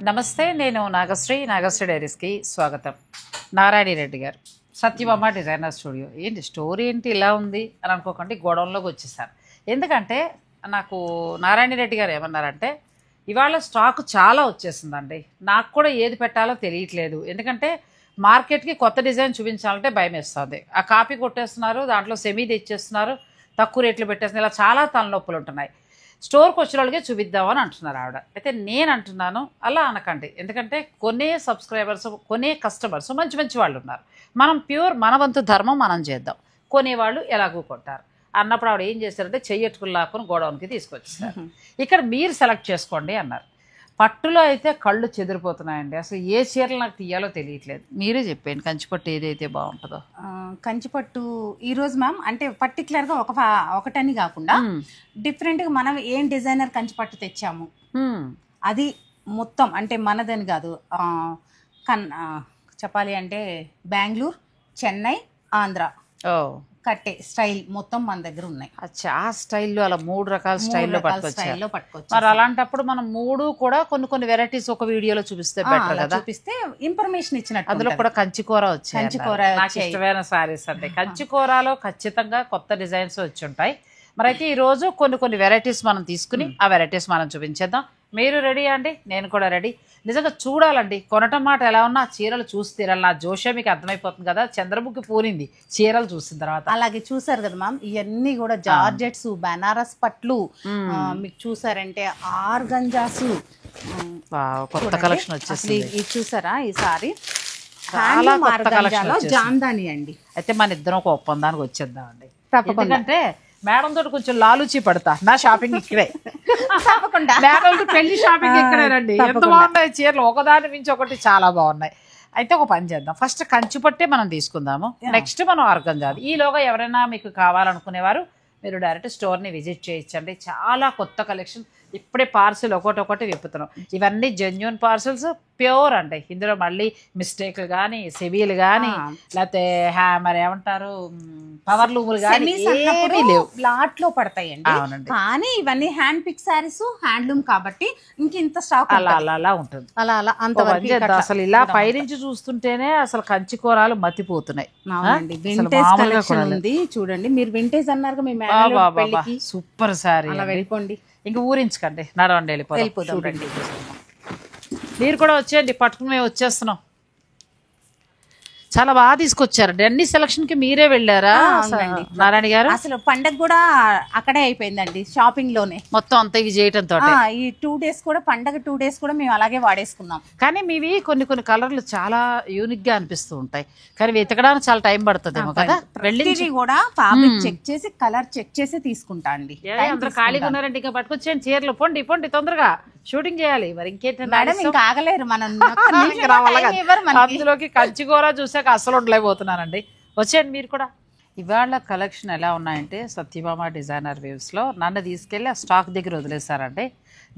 నమస్తే, నేను నాగశ్రీ డైరీస్కి స్వాగతం. నారాయణ రెడ్డి గారు, సత్యభామ డిజైనర్ స్టూడియో. ఏంటి స్టోరీ ఏంటి ఇలా ఉంది అని అనుకోకండి, గోడౌన్లోకి వచ్చేసారు. ఎందుకంటే నాకు నారాయణ రెడ్డి గారు ఏమన్నారంటే, ఇవాళ స్టాక్ చాలా వచ్చేసిందండి, నాకు కూడా ఏది పెట్టాలో తెలియట్లేదు. ఎందుకంటే మార్కెట్కి కొత్త డిజైన్ చూపించాలంటే భయం వేస్తుంది. ఆ కాపీ కొట్టేస్తున్నారు, దాంట్లో సెమీ తెచ్చేస్తున్నారు, తక్కువ రేట్లు పెట్టేస్తున్నారు. ఇలా చాలా తలనొప్పులు ఉంటున్నాయి. స్టోర్కి వచ్చిన వాళ్ళకే చూపిద్దామని అంటున్నారు ఆవిడ. అయితే నేను అంటున్నాను, అలా అనకండి. ఎందుకంటే కొనే సబ్స్క్రైబర్స్, కొనే కస్టమర్స్ మంచి మంచి వాళ్ళు ఉన్నారు. మనం ప్యూర్ మన వంతు ధర్మం మనం చేద్దాం. కొనేవాళ్ళు ఎలాగూ కొంటారు అన్నప్పుడు ఆవిడ ఏం చేశారంటే చెయ్యట్టుకుని లాక్కుని గోడౌన్కి తీసుకొచ్చేసారు. ఇక్కడ మీరు సెలెక్ట్ చేసుకోండి అన్నారు. పట్టులో అయితే కళ్ళు చెదిరిపోతున్నాయండి. అసలు ఏ చీరలు నాకు తీయాలో తెలియట్లేదు. మీరే చెప్పండి, కంచిపట్టు ఏదైతే బాగుంటుందో. కంచిపట్టు ఈరోజు మ్యామ్ అంటే పర్టికులర్గా ఒకటని కాకుండా డిఫరెంట్గా మనం ఏం డిజైనర్ కంచిపట్టు తెచ్చాము అది మొత్తం అంటే మనదని కాదు, చెప్పాలి అంటే బెంగళూరు, చెన్నై, ఆంధ్ర కట్టే స్టైల్ మొత్తం మన దగ్గర ఉన్నాయి. ఆ స్టైల్లో అలా 3 రకాల స్టైల్లో పట్టుకోవచ్చు. మరి అలాంటప్పుడు మనం 3 కూడా కొన్ని వెరైటీస్ ఒక వీడియోలో చూపిస్తే బెటర్ కదా. చూపిస్తే ఇన్ఫర్మేషన్ ఇచ్చినట్టు. అందులో కూడా కంచికూర వచ్చాయి. కంచికూర నాకు ఇష్టమైన సారీస్ అంటే కంచికూరలో ఖచ్చితంగా కొత్త డిజైన్స్ వచ్చి ఉంటాయి. మరి అయితే ఈరోజు కొన్ని వెరైటీస్ మనం తీసుకుని ఆ వెరైటీస్ మనం చూపించేద్దాం. మీరు రెడీ అండి, నేను కూడా రెడీ. నిజంగా చూడాలండి, కొనటం మాట ఎలా ఉన్నా చీరలు చూసి తీరాలి. నా జోషే మీకు అర్థమైపోతుంది కదా, చంద్రముఖి పూరింది చీరలు చూసిన తర్వాత. అలాగే చూసారు కదా మ్యామ్, ఇవన్నీ కూడా జార్జెట్స్, బనారస్ పట్లు, మీకు చూసారంటే ఆర్గంజాసు, కొత్త కలెక్షన్ వచ్చేసి ఇది చూసారా. ఈ సారీ చాలా కొత్త కలెక్షన్ జాందాని అండి. అయితే మన ఇద్దరం ఒక ఒప్పందానికి వచ్చేద్దామండి. ఎందుకంటే మేడం తోటి కొంచెం లాలూచి పడతా, నా షాపింగ్ ఇక్కడే. మేడం పెళ్లి షాపింగ్ ఇక్కడేనండి. ఎంత బాగున్నాయి చీరలు, ఒకదాని మించి ఒకటి చాలా బాగున్నాయి. అయితే ఒక పని చేద్దాం, ఫస్ట్ కంచిపట్టే మనం తీసుకుందాము, నెక్స్ట్ మనం ఆర్గంజాది. ఈలోగా ఎవరైనా మీకు కావాలనుకునేవారు మీరు డైరెక్ట్ స్టోర్ని విజిట్ చేయించండి. చాలా కొత్త కలెక్షన్ ఇప్పుడే పార్సిల్ ఒకటి విప్పుతున్నాం. ఇవన్నీ జెన్యూన్ పార్సిల్స్, ప్యూర్ అంటే ఇందులో మళ్ళీ మిస్టేక్లు కానీ, సెవీలు కానీ, లేకపోతే మరి ఏమంటారు పవర్ లూములు కానీ ఏమీ లేవు, లాట్ లో పడతాయండి. అవునండి, కానీ ఇవన్నీ హ్యాండ్ పిక్ సారీస్, హ్యాండ్లూమ్ కాబట్టి ఇంత స్టాక్ అలా ఉంటుంది. అలా అంత అసలు ఇలా పైనుంచి చూస్తుంటేనే అసలు కంచికూరాలు మతిపోతున్నాయి. చూడండి, మీరు వింటేజ్ అన్నారు మీ సూపర్ సారీ. అలా వెళ్ళిపోండి, ఇంక ఊరించకండి, నడవండి, వెళ్ళిపోదాం. మీరు కూడా వచ్చేయండి, పట్టుకుని మేము వచ్చేస్తున్నాం. చాలా బాగా తీసుకొచ్చారండి. అన్ని సెలక్షన్ కి మీరే వెళ్ళారా నారాయణ గారు? అసలు పండగ కూడా అక్కడే అయిపోయిందండి, షాపింగ్ లోనే మొత్తం అంతా ఇవి చేయటంతో. ఈ 2 days కూడా, పండగ 2 days కూడా మేము అలాగే వాడేసుకున్నాం. కానీ మీవి కొన్ని కలర్లు చాలా యూనిక్ గా అనిపిస్తూ ఉంటాయి, కానీ వెతకడానికి చాలా టైం పడుతుందేమో కదా. వెళ్ళి కూడా ఫ్యాబ్రిక్ చెక్ చేసి, కలర్ చెక్ చేసి తీసుకుంటా అండి. అందరూ ఖాళీగా ఉన్నారండి, ఇంకా పట్టుకొచ్చేయండి చీరలు. పొండి తొందరగా షూటింగ్ చేయాలి. మరి ఇంకేంటి మేడం, ఇంకా ఆగలేరు మనం. అందులోకి కంచికూర చూసాక అసలు ఉండలేకపోతున్నానండి. వచ్చేయండి మీరు కూడా. ఇవాళ కలెక్షన్ ఎలా ఉన్నాయంటే, సత్యభామ డిజైనర్ వేవ్స్లో నన్ను తీసుకెళ్ళి ఆ స్టాక్ దగ్గర వదిలేశారండి.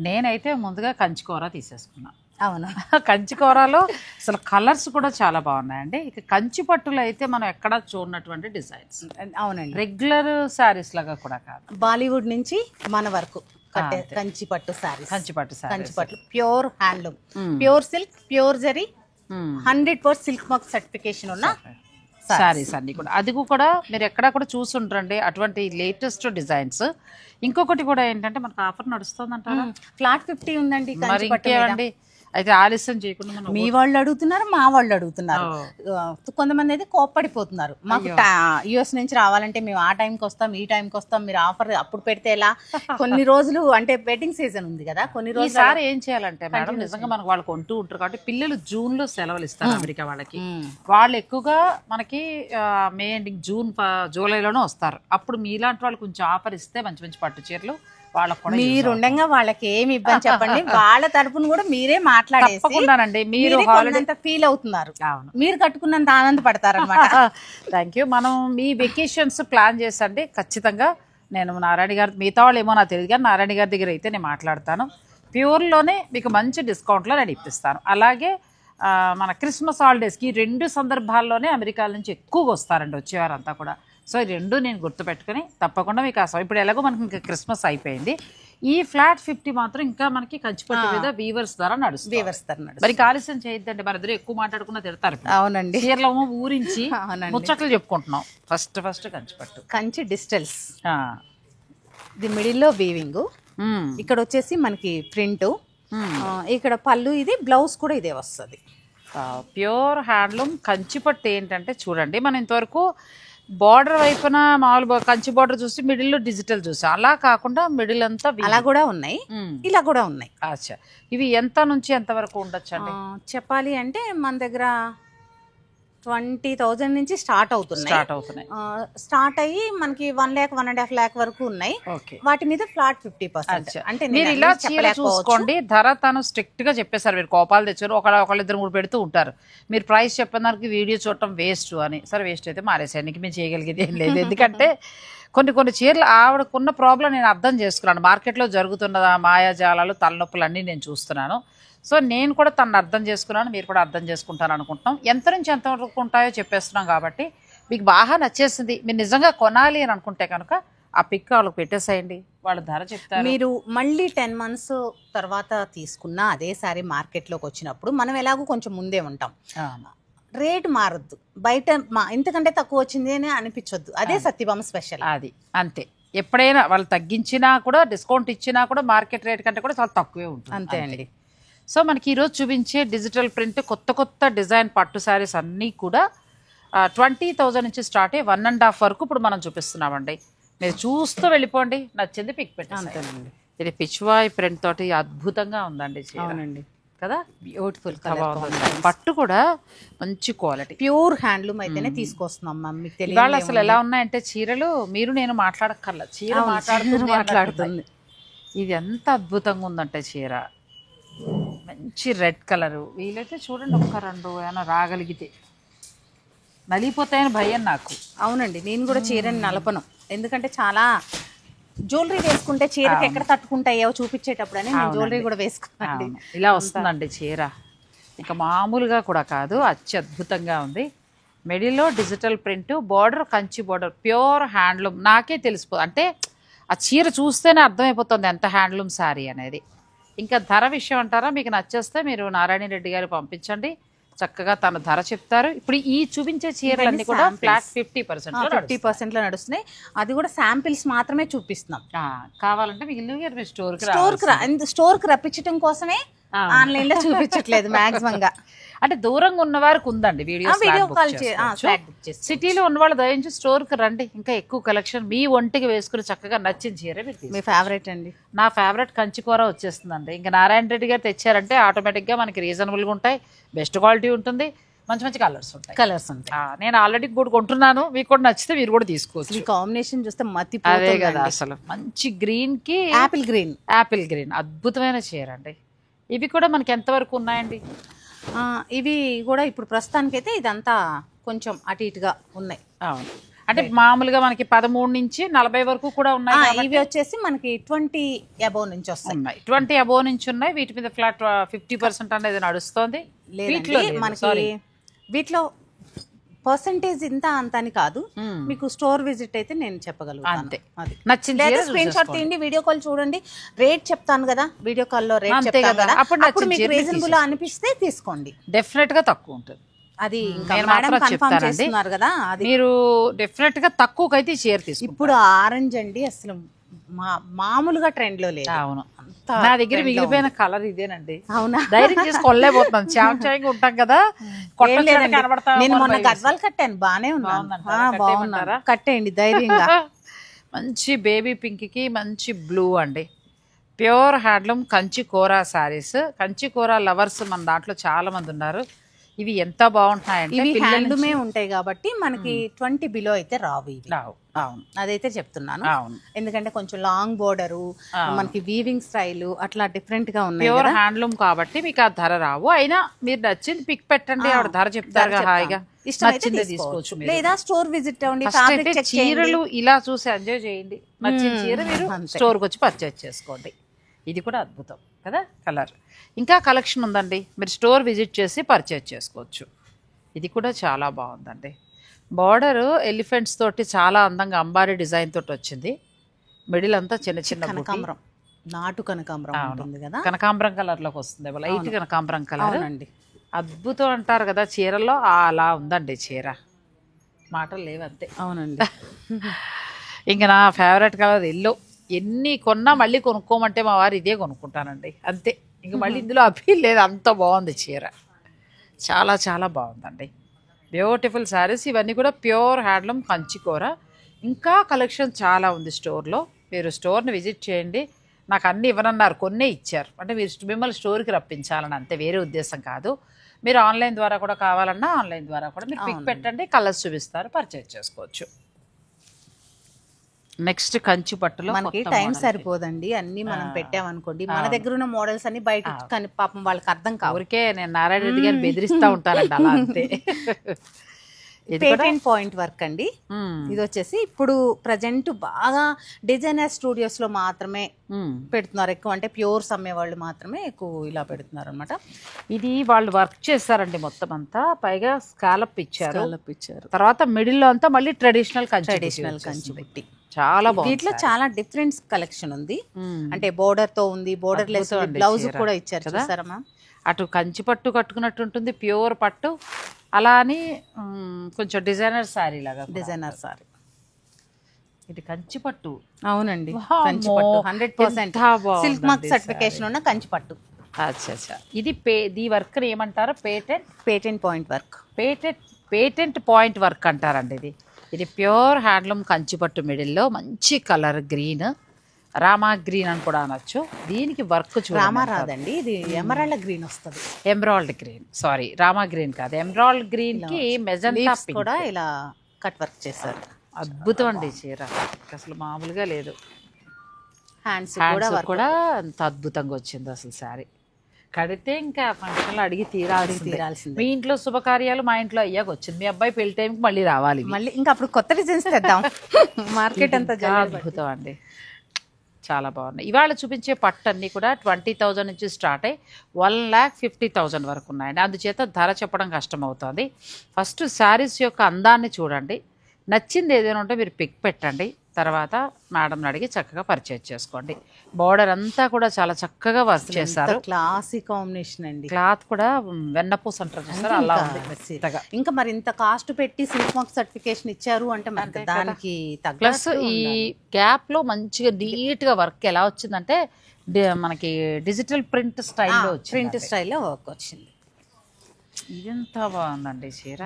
నేనైతే ముందుగా కంచికూర తీసేసుకున్నాను. అవును, కంచికూరలో అసలు కలర్స్ కూడా చాలా బాగున్నాయండి. ఇక కంచి పట్టులో అయితే మనం ఎక్కడా చూడనటువంటి డిజైన్స్. అవునండి, రెగ్యులర్ శారీస్ లాగా కూడా కాదు, బాలీవుడ్ నుంచి మన వరకు కంచిపట్టు శారీస్. కంచిపట్టు pure handloom, pure silk, pure zari, 100% silk mark certification ఉన్న శారీస్ అన్ని కూడా. అది కూడా మీరు ఎక్కడా కూడా చూసుంటారండి అటువంటి లేటెస్ట్ డిజైన్స్. ఇంకొకటి కూడా ఏంటంటే మనకు ఆఫర్ నడుస్తుందంటారా, ఫ్లాట్ 50 ఉందండి. మరి ఇంకేమండి, అయితే ఆలస్యం చేయకుండా మనం, మీ వాళ్ళు అడుగుతున్నారు, మా వాళ్ళు అడుగుతున్నారు. కొంతమంది అయితే కోప్పడిపోతున్నారు, మాకు యుఎస్ నుంచి రావాలంటే మేము ఆ టైంకి వస్తాం, ఈ టైంకి వస్తాం, మీరు ఆఫర్ అప్పుడు పెడితే ఎలా. కొన్ని రోజులు అంటే వెడ్డింగ్ సీజన్ ఉంది కదా, కొన్ని రోజులు. ఈసారి ఏం చేయాలంటే మేడం, నిజంగా మనకు వాళ్ళు కొంటూ ఉంటారు కాబట్టి, పిల్లలు జూన్లో సెలవులు ఇస్తారు అమెరికా వాళ్ళకి. వాళ్ళు ఎక్కువగా మనకి మే ఎండింగ్, జూలైలోనే వస్తారు. అప్పుడు మీలాంటి వాళ్ళు కొంచెం ఆఫర్ ఇస్తే మంచి మంచి పట్టు చీరలు వాళ్ళకు, మీరు ఉండగా వాళ్ళకి ఏమి ఇబ్బంది చెప్పండి. వాళ్ళ తరపున కూడా మీరే మాట్లాడేసి మీరు ఫీల్ అవుతున్నారు, మీరు కట్టుకున్నంత ఆనందపడతారు అనమాట. Thank you. మనం మీ వెకేషన్స్ ప్లాన్ చేసండి ఖచ్చితంగా. నేను నారాయణ గారి, మిగతా వాళ్ళు ఏమో నాకు తెలియదు కానీ నారాయణ గారి దగ్గర అయితే నేను మాట్లాడతాను. ప్యూర్లోనే మీకు మంచి డిస్కౌంట్లో నేను ఇప్పిస్తాను. అలాగే మన క్రిస్మస్ హాలిడేస్కి 2 సందర్భాల్లోనే అమెరికా నుంచి ఎక్కువగా వస్తారండి వచ్చేవారంతా కూడా. సో ఈ 2 నేను గుర్తుపెట్టుకుని తప్పకుండా మీకు ఇప్పుడు ఎలాగో మనకి ఇంకా క్రిస్మస్ అయిపోయింది, ఈ ఫ్లాట్ 50 మాత్రం ఇంకా మనకి కంచిపట్టు మీద వీవర్స్ ద్వారా నడుస్తుంది. వీవర్స్ తరనాడు. మరి ఆలస్యం చేయొద్దండి, మన ఇద్దరు ఎక్కువ మాట్లాడుకున్నా తిడతారు. అవునండి. చీరలో ఊరించి అవునండి. ముచ్చట్లు చెప్పుకుంటున్నాం. ఫస్ట్ కంచిపట్టు, కంచి డిజిటల్స్. ఇది మిడిల్లో వీవింగ్, ఇక్కడ వచ్చేసి మనకి ప్రింట్, ఇక్కడ పళ్ళు, ఇది బ్లౌజ్ కూడా ఇదే వస్తుంది. ప్యూర్ హ్యాండ్లూమ్ కంచిపట్టు. ఏంటంటే చూడండి, మనం ఇంతవరకు బార్డర్ వైపున మామూలు కంచి బార్డర్ చూసి మిడిల్లో డిజిటల్ చూసి, అలా కాకుండా మిడిల్ అంతా అలా కూడా ఉన్నాయి, ఇలా కూడా ఉన్నాయి. అచ్చా, ఇవి ఎంత నుంచి ఎంత వరకు ఉండొచ్చు అండి? చెప్పాలి అంటే మన దగ్గర 20,000 నుంచి స్టార్ట్ అవుతున్నాయి. స్టార్ట్ అయ్యి మనకి 1 lakh 1.5 lakh వరకు ఉన్నాయి. వాటి మీద ఫ్లాట్ 50%. అంటే మీరు ఇలా చీర చూసుకోండి, ధర తను స్ట్రిక్ట్ గా చెప్పేశారు. మీరు కోపాలు తెచ్చారు, ఒకళ్ళిద్దరు 3 పెడుతూ ఉంటారు. మీరు ప్రైస్ చెప్పిన దానికి వీడియో చూడటం వేస్ట్ అని. సరే వేస్ట్ అయితే మారేసానికి మేము చేయగలిగేది ఏం లేదు. ఎందుకంటే కొన్ని చీరలు ఆవిడకున్న ప్రాబ్లం నేను అర్థం చేసుకున్నాను. మార్కెట్లో జరుగుతున్న మాయాజాలాలు, తలనొప్పులు అన్నీ నేను చూస్తున్నాను. సో నేను కూడా తను అర్థం చేసుకున్నాను, మీరు కూడా అర్థం చేసుకుంటాను అనుకుంటున్నాం. ఎంత నుంచి ఎంత వరకు ఉంటాయో చెప్పేస్తున్నాం కాబట్టి మీకు బాగా నచ్చేసింది. మీరు నిజంగా కొనాలి అని అనుకుంటే కనుక ఆ పిక్ వాళ్ళకి పెట్టేసేయండి, వాళ్ళు ధర చెప్తారు. మీరు మళ్ళీ 10 months తర్వాత తీసుకున్న అదే సారీ మార్కెట్లోకి వచ్చినప్పుడు మనం ఎలాగో కొంచెం ముందే ఉంటాం, రేట్ మారద్దు. బయట ఇంతకంటే తక్కువ వచ్చింది అని అనిపించొద్దు. అదే సత్యభామ స్పెషల్. అది అంతే. ఎప్పుడైనా వాళ్ళు తగ్గించినా కూడా, డిస్కౌంట్ ఇచ్చినా కూడా మార్కెట్ రేట్ కంటే కూడా చాలా తక్కువే ఉంటుంది. అంతే అండి. సో మనకి ఈరోజు చూపించే డిజిటల్ ప్రింట్ కొత్త డిజైన్ పట్టు శారీస్ అన్నీ కూడా 20,000 నుంచి స్టార్ట్ అయ్యి 1.5 వరకు ఇప్పుడు మనం చూపిస్తున్నామండి. మీరు చూస్తూ వెళ్ళిపోండి, నచ్చింది పిక్ పెట్టండి. ఇది పిచ్వాయ్ ప్రింట్ తోటి అద్భుతంగా ఉందండి. అవునండి కదా, బ్యూటిఫుల్ పట్టు కూడా మంచి క్వాలిటీ, ప్యూర్ హ్యాండ్లూమ్ అయితేనే తీసుకొస్తున్నాం. మీకు తెలియాలి అసలు ఎలా ఉన్నాయంటే చీరలు, మీరు నేను మాట్లాడక్కర్లా, చీర మాట్లాడుతుంది. ఇది ఎంత అద్భుతంగా ఉందంటే చీర, మంచి రెడ్ కలరు. వీలైతే చూడండి, 1-2 ఏమైనా రాగలిగితే నలిగిపోతాయని భయం నాకు. అవునండి, నేను కూడా చీరని నలపను, ఎందుకంటే చాలా జ్యువెలరీ వేసుకుంటే చీరకి ఎక్కడ తట్టుకుంటాయో చూపించేటప్పుడు అని నేను జ్యువెలరీ కూడా వేసుకున్నాను. ఇలా వస్తుందండి చీర, ఇంకా మామూలుగా కూడా కాదు, అత్యద్భుతంగా ఉంది. మిడిల్లో digital print, border Kanchi border, pure handloom. నాకే తెలిసిపో, అంటే ఆ చీర చూస్తేనే అర్థమైపోతుంది ఎంత హ్యాండ్లూమ్ శారీ అనేది. ఇంకా ధర విషయం అంటారా, మీకు నచ్చేస్తే మీరు నారాయణ రెడ్డి గారు పంపించండి, చక్కగా తన ధర చెప్తారు. ఇప్పుడు ఈ చూపించే చీరలన్నీ కూడా ఫ్లాట్ 50% లో నడుస్తున్నాయి. అది కూడా శాంపిల్స్ మాత్రమే చూపిస్తున్నాం. కావాలంటే మిగిలిన స్టోర్ కి రప్పించడం కోసమే ఆన్లైన్ లో చూపించట్లేదు మాక్సిమం గా. అంటే దూరంగా ఉన్న వారికి ఉందండి వీడియో కాల్. సిటీలో ఉన్న వాళ్ళు దయించి స్టోర్ కి రండి, ఇంకా ఎక్కువ కలెక్షన్ మీ ఒంటికి వేసుకుని చక్కగా నచ్చిన చీర. మీ ఫేవరెట్ అండి? నా ఫేవరెట్ కంచికూర వచ్చేస్తుందండి. ఇంకా నారాయణ రెడ్డి గారు తెచ్చారంటే ఆటోమేటిక్ గా మనకి రీజనబుల్ గా ఉంటాయి, బెస్ట్ క్వాలిటీ ఉంటుంది, మంచి కలర్స్ ఉంటాయి. నేను ఆల్రెడీ కూడా కొంటున్నాను, మీకు కూడా నచ్చితే మీరు కూడా తీసుకోవచ్చు. ఈ కాంబినేషన్ చూస్తే అదే కదా అసలు, మంచి గ్రీన్ కి యాపిల్ గ్రీన్ అద్భుతమైన చీర అండి. ఇవి కూడా మనకి ఎంతవరకు ఉన్నాయండి? ఇవి కూడా ఇప్పుడు ప్రస్తుతానికైతే ఇదంతా కొంచెం అటు ఇటుగా ఉన్నాయి. అవును, అంటే మామూలుగా మనకి 13 నుంచి 40 వరకు కూడా ఉన్నాయి. ఇవి వచ్చేసి మనకి 20 above నుంచి వస్తాయి. 20 above నుంచి ఉన్నాయి. వీటి మీద ఫ్లాట్ 50% అనేది నడుస్తుంది. మనకి వీటిలో పర్సెంటేజ్ ఇంత అంత అని కాదు, మీకు స్టోర్ విజిట్ అయితే నేను చెప్పగలుగుతాను. అంతే, నచ్చింది స్క్రీన్ షాట్ తీయండి, వీడియో కాల్ చూడండి, రేట్ చెప్తాను కదా, వీడియో కాల్లో రేట్ చెప్తాను కదా, అప్పుడు మీకు రీజనబుల్ అనిపిస్తే తీసుకోండి. డెఫినెట్ గా తక్కువ ఉంటుంది. అది కన్ఫర్మ్ చేస్తున్నారు కదా, మీరు డెఫినెట్ గా తక్కువకైతే చీర తీసుకుంటారు. ఇప్పుడు ఆరెంజ్ అండి అసలు మామూలుగా ట్రెండ్ లో లేదు. అవును, నా దగ్గర మిగిలిపోయిన కలర్ ఇదేనండి. అవునా, ధైర్యం చేసి కొనలేకపోతున్నాం, చాంచాయింగ్ ఉంటాం కదా. నేను మొన్న గద్వాలు కట్టాను, బానే ఉన్నారా? కట్టేయండి ధైర్యంగా. మంచి బేబీ పింక్ కి మంచి బ్లూ అండి, ప్యూర్ హ్యాండ్లూమ్ కంచి కోరా శారీస్. కంచి కోరా లవర్స్ మన దాంట్లో చాలా మంది ఉన్నారు. ఇవి ఎంత బాగుంటాయంటే, ఇవి హ్యాండ్లూమే ఉంటాయి కాబట్టి మనకి 20 బిలో అయితే రావు ఇవి. అవును, అదైతే చెప్తున్నాను. ఎందుకంటే కొంచెం లాంగ్ బోర్డరు, మనకి వీవింగ్ స్టైల్ అట్లా డిఫరెంట్ గా ఉన్నాయి. ప్యూర్ హ్యాండ్లూమ్ కాబట్టి మీకు ఆ ధర రావు. అయినా మీరు నచ్చింది పిక్ పెట్టండి, ఆవిడ ధర చెప్తారు హాయిగా, నచ్చింది తీసుకోవచ్చు. లేదా స్టోర్ విజిట్ అవ్వండి, చీరలు ఇలా చూసి ఎంజాయ్ చేయండి. నచ్చిన చీర మీరు స్టోర్కి వచ్చి పర్చేజ్ చేసుకోండి. ఇది కూడా అద్భుతం కదా కలర్. ఇంకా కలెక్షన్ ఉందండి, మీరు స్టోర్ విజిట్ చేసి పర్చేజ్ చేసుకోవచ్చు. ఇది కూడా చాలా బాగుందండి. బార్డర్ ఎలిఫెంట్స్ తోటి చాలా అందంగా అంబారీ డిజైన్ తోటి వచ్చింది. మిడిల్ అంతా చిన్న చిన్న నాటు కనకాంబరం ఉంటుంది కదా, కనకాంబరం కలర్లోకి వస్తుంది, లైట్ కనకాంబరం కలర్. అవునండి. అద్భుతం అంటారు కదా చీరల్లో, అలా ఉందండి చీర, మాటలు లేవు అంతే. అవునండి. ఇంకా నా ఫేవరెట్ కలర్ ఎల్లో. ఎన్ని కొన్నా మళ్ళీ కొనుక్కోమంటే మా వారు ఇదే కొనుక్కుంటానండి అంతే. ఇంక మళ్ళీ ఇందులో అపీల్ లేదు, అంత బాగుంది చీర, చాలా చాలా బాగుందండి. బ్యూటిఫుల్ శారీస్ ఇవన్నీ కూడా ప్యూర్ హ్యాండ్లూమ్ కంచికూర. ఇంకా కలెక్షన్ చాలా ఉంది స్టోర్లో, మీరు స్టోర్ని విజిట్ చేయండి. నాకు అన్నీ ఇవ్వనన్నారు, కొన్నే ఇచ్చారు, అంటే మిమ్మల్ని స్టోర్కి రప్పించాలని అంతే, వేరే ఉద్దేశం కాదు. మీరు ఆన్లైన్ ద్వారా కూడా కావాలన్నా ఆన్లైన్ ద్వారా కూడా మీరు పిక్ పెట్టండి, కలర్స్ చూపిస్తారు, పర్చేజ్ చేసుకోవచ్చు. నెక్స్ట్ కంచి పట్టులో మనకి టైం సరిపోదండి, అన్ని మనం పెట్టామనుకోండి, మన దగ్గర ఉన్న మోడల్స్ అన్ని బయట కానీ పాపం వాళ్ళకి అర్థం కావు. ఊరికే నేను నారాయణ రెడ్డి గారిని బెదిరిస్తూ ఉంటానండి అలా అంతే. పేటెంట్ పాయింట్ వర్క్ అండి ఇది వచ్చేసి. ఇప్పుడు ప్రజెంట్ బాగా డిజైనర్ స్టూడియోస్ లో మాత్రమే పెడుతున్నారు ఎక్కువ, అంటే ప్యూర్స్ అమ్మే వాళ్ళు మాత్రమే ఎక్కువ ఇలా పెడుతున్నారు అనమాట. ఇది వాళ్ళు వర్క్ చేస్తారండి మొత్తం అంతా, పైగా స్కాలప్ ఇచ్చారు, తర్వాత మిడిల్ లో అంతా మళ్ళీ ట్రెడిషనల్ కంచి బుట్టి. చాలా బాగుంది. వీటిలో చాలా డిఫరెంట్ కలెక్షన్ ఉంది, అంటే బోర్డర్ తో ఉంది, బోర్డర్ లెస్ బ్లౌజ్ కూడా ఇచ్చారు చూసారమ్మా. అటు కంచి పట్టు కట్టుకున్నట్టు ఉంటుంది, ప్యూర్ పట్టు, అలా అని కొంచెం డిజైనర్ శారీ లాగా, డిజైనర్ శారీ. ఇది కంచి పట్టు. అవునండి, కంచి పట్టు 100% సిల్క్ మార్క్ సర్టిఫికేషన్ ఉన్న కంచి పట్టు. అచ్చా, ఇది ఈ వర్క్ ఏమంటారు? Patent point work. Patent point work అంటారండి ఇది. ఇది ప్యూర్ హ్యాండ్లూమ్ కంచిపట్టు మిడిల్లో మంచి కలర్ గ్రీన్, రామా గ్రీన్ అని కూడా అనొచ్చు. దీనికి వర్క్ రామా రాదండి, ఇది ఎమరాల్డ్ గ్రీన్ వస్తుంది. Emerald green, sorry Rama green కాదు, ఎమరాల్డ్ గ్రీన్ కి మెజంతా కూడా ఇలా కట్ వర్క్ చేశారు. అద్భుతం అండి చీర, అసలు మామూలుగా లేదు. హ్యాండ్స్ కూడా అంత అద్భుతంగా వచ్చింది అసలు శారీ. కడితే ఇంకా ఫంక్షన్లో అడిగి తీరాల్సింది. మీ ఇంట్లో శుభకార్యాలు మా ఇంట్లో అయ్యాక వచ్చింది, మీ అబ్బాయి పెళ్లి టైంకి మళ్ళీ రావాలి, మళ్ళీ ఇంకా అప్పుడు కొత్త డిజైన్స్ తెద్దాం. మార్కెట్ అంతా అద్భుతం అండి, చాలా బాగున్నాయి. ఇవాళ చూపించే పట్టు అన్నీ కూడా 20,000 నుంచి స్టార్ట్ అయ్యి 1,50,000 వరకు ఉన్నాయండి. అందుచేత ధర చెప్పడం కష్టం అవుతుంది. ఫస్ట్ శారీస్ యొక్క అందాన్ని చూడండి, నచ్చింది ఏదైనా ఉంటే మీరు పిక్ పెట్టండి, తర్వాత మేడంని అడిగి చక్కగా పర్చేజ్ చేసుకోండి. బార్డర్ అంతా కూడా చాలా చక్కగా వర్క్ చేస్తారు, క్లాసిక్ కాంబినేషన్ అండి. క్లాత్ కూడా వెన్నపూస అంటారు చూస్తారు అలా ఉంది. ఇంకా మరి ఇంత కాస్ట్ పెట్టి సిల్క్ మార్క్ సర్టిఫికేషన్ ఇచ్చారు అంటే దానికి ప్లస్ ఈ గ్యాప్ లో మంచిగా నీట్ గా వర్క్ ఎలా వచ్చిందంటే మనకి డిజిటల్ ప్రింట్ స్టైల్లో వర్క్ వచ్చింది. ఇదంతా బాగుందండి చీర.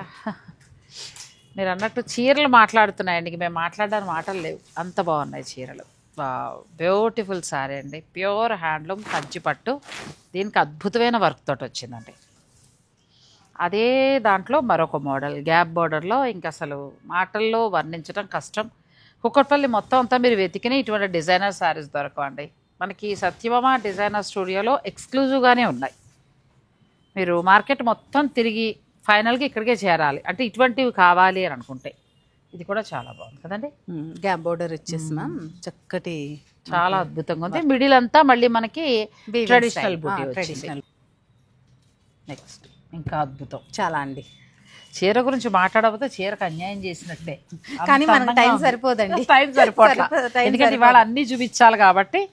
మీరు అన్నట్టు చీరలు మాట్లాడుతున్నాయండి, మేము మాట్లాడడానికి మాటలు లేవు, అంత బాగున్నాయి చీరలు. బ్యూటిఫుల్ శారీ అండి, ప్యూర్ హ్యాండ్లూమ్ కంచి పట్టు, దీనికి అద్భుతమైన వర్క్ తోటి వచ్చిందండి. అదే దాంట్లో మరొక మోడల్ గ్యాప్ బోర్డర్లో, ఇంకా అసలు మాటల్లో వర్ణించడం కష్టం. కుక్కట్పల్లి మొత్తం అంతా మీరు వెతికిన ఇటువంటి డిజైనర్ శారీస్ దొరకవండి. మనకి సత్యభామ డిజైనర్ స్టూడియోలో ఎక్స్క్లూజివ్గానే ఉన్నాయి. మీరు మార్కెట్ మొత్తం తిరిగి ఫైనల్గా ఇక్కడికే చేరాలి అంటే ఇటువంటివి కావాలి అని అనుకుంటే. ఇది కూడా చాలా బాగుంది కదండి, గ్యాప్ బోర్డర్ ఇచ్చేసి మ్యామ్ చక్కటి, చాలా అద్భుతంగా ఉంది. మిడిల్ అంతా మళ్ళీ మనకి ట్రెడిషనల్ బూటీ వచ్చింది. నెక్స్ట్ ఇంకా అద్భుతం చాలా అండి. చీర గురించి మాట్లాడకపోతే చీరకు అన్యాయం చేసినట్టే, కానీ మనకు టైం సరిపోదండి, టైం సరిపోట్లా, ఎందుకంటే ఇవాళ అన్నీ చూపించాలి కాబట్టి.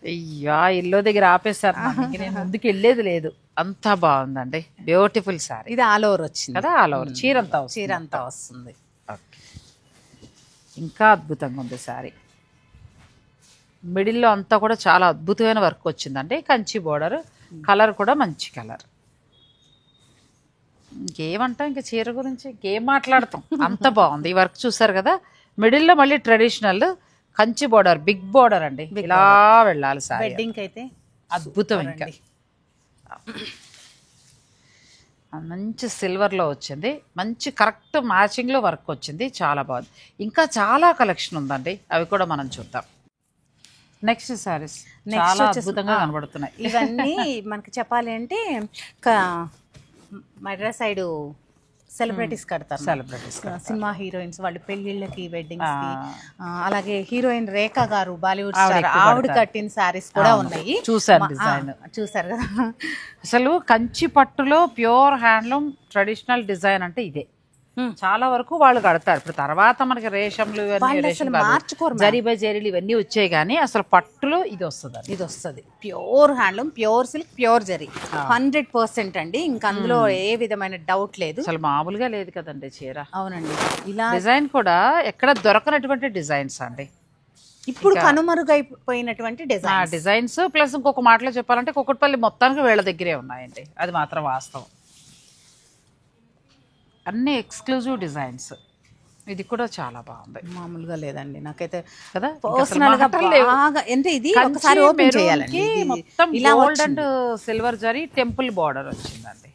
అయ్యా ఇల్లు దగ్గర ఆపేశారు, నేను ముందుకు వెళ్ళేది లేదు, అంతా బాగుందండి. బ్యూటిఫుల్ శారీ. ఇది ఆల్ ఓవర్ వచ్చింది కదా, ఆల్ ఓవర్ చీర అంతా వస్తుంది. ఓకే, ఇంకా అద్భుతంగా ఉంది శారీ. మిడిల్లో అంతా కూడా చాలా అద్భుతమైన వర్క్ వచ్చిందండి, కంచి బోర్డర్, కలర్ కూడా మంచి కలర్. ఇంకేమంటాం ఇంకా చీర గురించి, ఇంకేం మాట్లాడతాం, అంత బాగుంది. ఈ వర్క్ చూసారు కదా, మిడిల్లో మళ్ళీ traditional Kanchi border, big border అండి, ఇలా వెళ్ళాలి సార్. వెడ్డింగ్ అయితే అద్భుతం. ఇంకా మంచి సిల్వర్లో వచ్చింది, మంచి కరెక్ట్ మ్యాచింగ్లో వర్క్ వచ్చింది, చాలా బాగుంది. ఇంకా చాలా కలెక్షన్ ఉందండి, అవి కూడా మనం చూద్దాం. నెక్స్ట్ శారీస్ చాలా అద్భుతంగా కనబడుతున్నాయి. ఇవన్నీ మనకి చెప్పాలి అంటే మద్రాస్ సైడ్ సెలబ్రిటీస్ కడతారు, సినిమా హీరోయిన్స్ వాళ్ళు పెళ్లిళ్ళకి, వెడ్డింగ్స్ కి. అలాగే హీరోయిన్ రేఖ గారు బాలీవుడ్ స్టార్, ఆవిడ కట్టిన శారీస్ కూడా ఉన్నాయి. చూసారు కదా. అసలు కంచి పట్టులో ప్యూర్ హ్యాండ్లూమ్ ట్రెడిషనల్ డిజైన్ అంటే ఇదే. చాలా వరకు వాళ్ళు కడతారు. ఇప్పుడు తర్వాత మనకి రేషంలు ఇవన్నీ రేషన్ కాదు, మార్చుకోరు జరీ బై జరీలు ఇవన్నీ వచ్చాయి, కానీ అసలు పట్టులో ఇది వస్తుంది. ఇది వస్తుంది pure handloom, pure silk, pure zari, 100% అండి. ఇంకా అందులో ఏ విధమైన డౌట్ లేదు. అసలు మామూలుగా లేదు కదండి చీర. అవునండి, ఇలా డిజైన్ కూడా ఎక్కడ దొరకనటువంటి డిజైన్స్ అండి. ఇప్పుడు కనుమరుగైపోయినటువంటి డిజైన్స్ ప్లస్ ఇంకొక మాటలో చెప్పాలంటే కుకట్పల్లి మొత్తానికి వీళ్ళ దగ్గరే ఉన్నాయండి, అది మాత్రం వాస్తవం. అన్ని ఎక్స్క్లూజివ్ డిజైన్స్. ఇది కూడా చాలా బాగుంది, మామూలుగా లేదండి నాకైతే కదా. పర్సనల్ గా బాగా అంటే ఇది ఒకసారి ఓపెన్ చేయాలండి. మొత్తం gold and silver zari temple border వచ్చిందండి.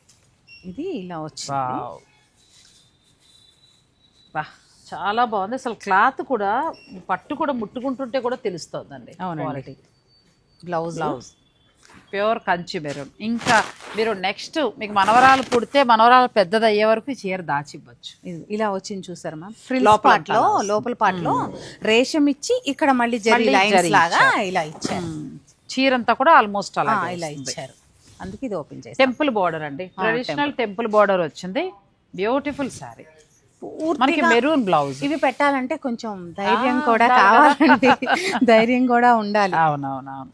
ఇది ఇలా వచ్చింది, చాలా బాగుంది. అసలు క్లాత్ కూడా పట్టు కూడా ముట్టుకుంటుంటే కూడా తెలుస్తుందండి quality. Blouse pure Kanchi maroon. ఇంకా మీరు నెక్స్ట్ మీకు మనవరాలు పుడితే మనవరాలు పెద్దది అయ్యే వరకు చీర దాచివ్వచ్చు. ఇలా వచ్చింది చూసారు మ్యామ్. లోపల పాటలో రేషం ఇచ్చి ఇక్కడ మళ్ళీ జరీ లైన్స్ లాగా ఇలా ఇచ్చారు. చీర అంతా కూడా ఆల్మోస్ట్ అలా ఇలా ఇచ్చారు, అందుకే ఇది ఓపెన్ చేసి. టెంపుల్ బార్డర్ అండి, ట్రెడిషనల్ టెంపుల్ బార్డర్ వచ్చింది. బ్యూటిఫుల్ సారీ, మనకి మెరూన్ బ్లౌజ్. ఇవి పెట్టాలంటే కొంచెం ధైర్యం కూడా కావాలండి, ధైర్యం కూడా ఉండాలి. అవునవునవును,